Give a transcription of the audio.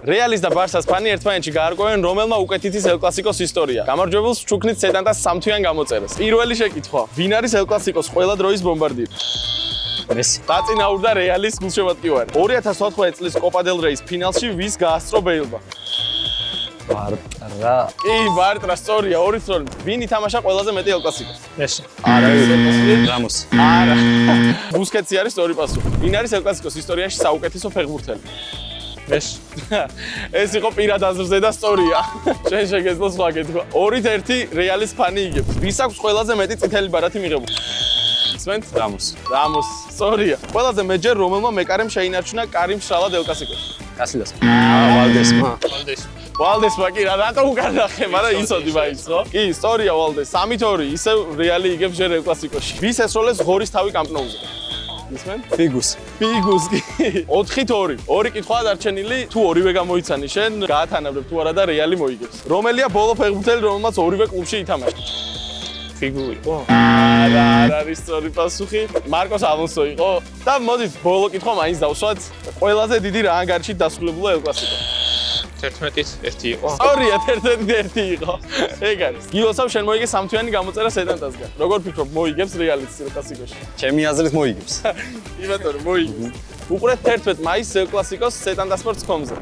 რეალის და ბარსას ფანი ერთმანეთში გაარკვევენ რომელმა უკეთითის ელ კლასიკოს ისტორია. გამარჯვებულს ჩუქნით სეტანტას სამთვიან გამოწერას. პირველი შეკითხვა. ვინ არის ელ კლასიკოს ყველა დროის ბომბარდირი? მესი. დაწინაურდა რეალის გულშემატკივარი. 2014 წლის კოპა დელ რეის ფინალში ვის გაასწრო ბეილმა? ბარტრა. კი, ბარტრა, სწორია, 2-0. ვინ ითამაშა ყველაზე მეტი ელ კლასიკოს? მესი. არა, რამოსი. არა. ბუსკეტსი არის სწორი პასუხი. ვინ არის ელ კლასიკოს ისტორიაში საუკეთესო ფეხბურთელი? მესი. ეს იყო პირად აზრზე და სწორია. შენ შეგეძლო სხვა კითხვა. 2-1 რეალის ფანი იგებს. ვის აქვს ყველაზე მეტი წითელი ბარათი მიღებული? სვენთ? რამოსი. რამოს, სწორია. ყველაზე მეჯერ რომელმა მეკარემ შეინარჩუნა კარიმ შრალად ელ კლასიკოს? კასილას. ვალდესმა. ვალდესმა კი რა, რატო უკარნახე, მაგრამ იცოდი მაინც, ხო? კი, სწორია ვალდეს. 3-2, ისევ რეალი იგებს ჯერ ელ კლასიკოში. ვის ესროლეს ღორის თავი კამპნოუზე? ისმენ? ფიგუს. ფიგუს კი. 4-2. ორი კითხვაა დარჩენილი, თუ ორივე გამოიცანი შენ, გაათანაბრებ თუ არა და რეალი მოიგებს. რომელია ბოლო ფეხბურთელი, რომელმაც ორივე კლუბში ითამაშა? ფიგუ იყო. არა, არ არის სწორი პასუხი. მარკოს ალონსო იყო და მოდით ბოლო კითხვა მაინც დავსვათ. ყველაზე დიდი რა ანგარიშით დასრულებულა ელ კლასიკო? 11-ის 1 იყო. სწორია, 11-1 იყო. ეგ არის. გილოსავ შენ მოიგე სამთვიანი გამოწერა სეტანტასგან. როგორ ფიქრობ, მოიგებს რეალის ელ კლასიკოში? ჩემი აზრით მოიგებს. იმათო რომ მოიგებს. უყურეთ 11 მაისს ელ კლასიკოს სეტანტასპორტ.com-ზე.